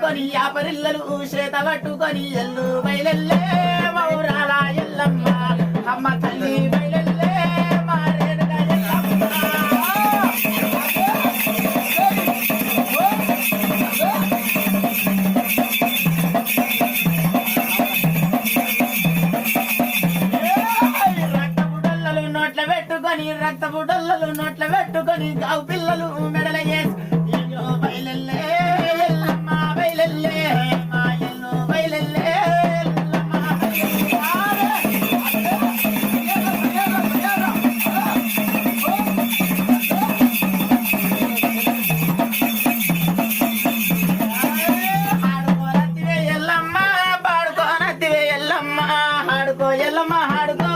పట్టుకొని యాపరిల్లలు చేత పట్టుకొని ఎల్లు బయలెల్లే మౌరాల ఎల్లమ్మ అమ్మ తల్లి బయలెల్లే మారేడుగా ఎల్లమ్మ రక్తపు డొల్లలు నోట్ల పెట్టుకొని గావు పిల్లలు మెడల వేసి ఎల్లో బయలెల్లే ఎల్లమ్మ బయలెల్లే మా ఎల్లు బయలెల్లే ఎల్లమ్మ ఆడుకోనత్తివే ఎల్లమ్మ పాడుకోనత్తివే ఎల్లమ్మ ఆడుకో ఎల్లమ్మ ఆడుకో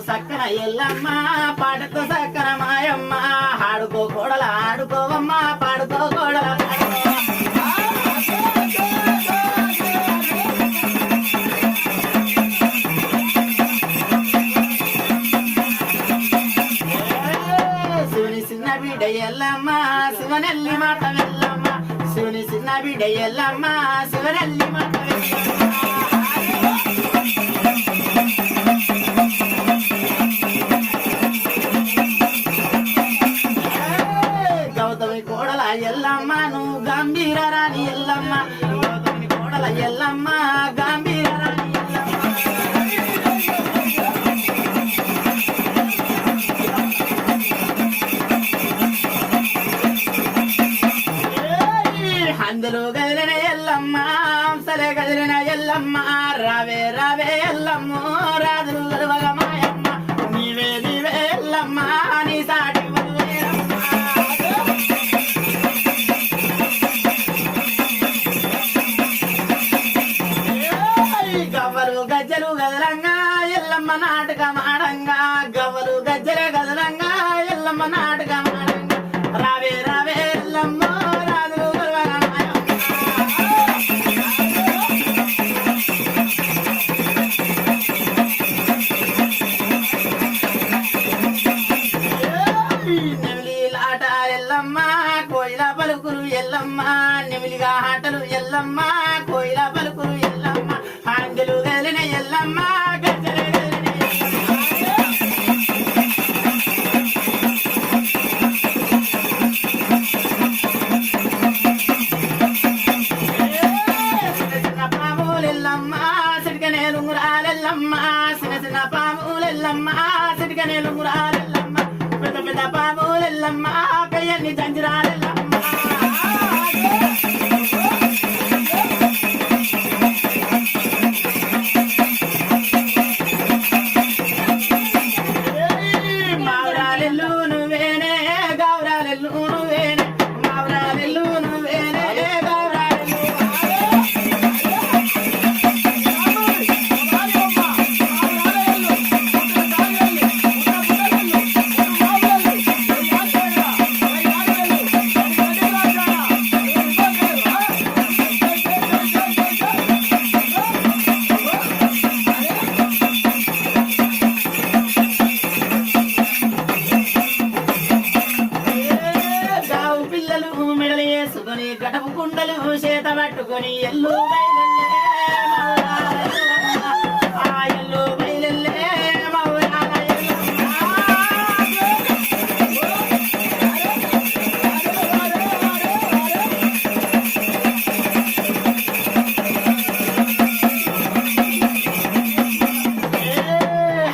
సక్కన ఎల్లమ్మ పాటతో సక్కన మాయమ్మ ఆడుకో కోడల ఆడుకోవమ్మ పాడుకో కోడల శివుని చిన్న బిడ్డ ఎల్లమ్మ శివనెల్లి మాట వెళ్ళమ్మ శివుని చిన్న బిడ్డ ఎల్లమ్మ శివనెల్లి మాట వెళ్ళమ్మ కోడల ఎల్లమ్మ నువ్వు గంభీర రాణి ఎల్లమ్మ కోడల ఎల్లమ్మ గంభీర రాణి అందులో గదిలిన ఎల్లమ్మ అంసలే గదిలిన ఎల్లమ్మ రావే రావే ఎల్లమ్మ రాజులు గర్వగా మాయమ్మ నీవే నీవే ఎల్లమ్మ నీ సాటి గజ్జలు గదలంగా ఎల్లమ్మ నాటకం ఆడంగా గవ్వలు గజ్జలే గదలంగా ఎల్లమ్మ నాటకం ఆడంగా రావే రావే ఎల్లమ్మ రాజులు నెమిలిలాట ఎల్లమ్మ కోయిల పలుకులు ఎల్లమ్మ నెమిలిగా ఆటలు ఎల్లమ్మ కోయిల పలుకులు ఎల్లమ్మ ఆంగలు గదిలిన ఎల్లమ్మ గజ్జలే చిన్న పాములెల్లమ్మ సిటికనేలు మురాలెల్లమ్మ చిన్న చిన్న పాములెల్లమ్మ సిటికనేలు మురాలెల్లమ్మ పెద్ద పెద్ద పాములెల్లమ్మ కయ్యన్ని జంజిరాలెల్లమ్మ గడపు కుండలు చేత పట్టుకొని ఎల్లు బయలెల్లే ఆ ఎల్లు బయలెల్లే మౌరాల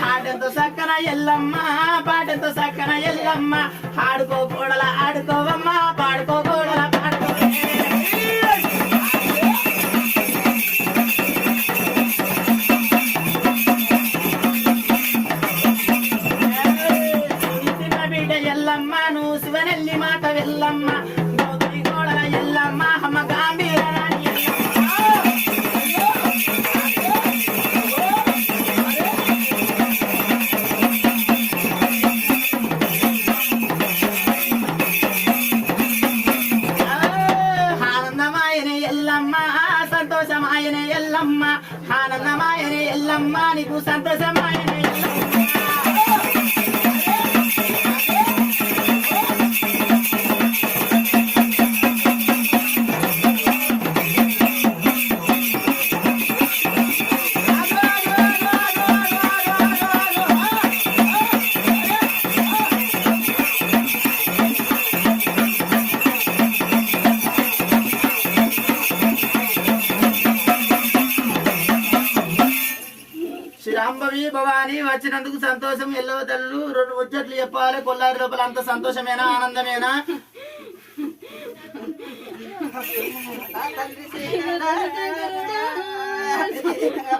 ఆటంతో సక్కన ఎల్లమ్మ పాటంతో సక్కన ఎల్లమ్మ ఆడుకో కోడల ఆడుకోవమ్మ పాడుకో కోడల ఎల్లమ్మ నీకు సంతోషమైన శాంభవి భవాని వచ్చినందుకు సంతోషం. ఎల్లవ తల్లు 2 ముచ్చట్లు చెప్పాలి. కొల్లారి లోపల అంత సంతోషమేనా ఆనందమేనా?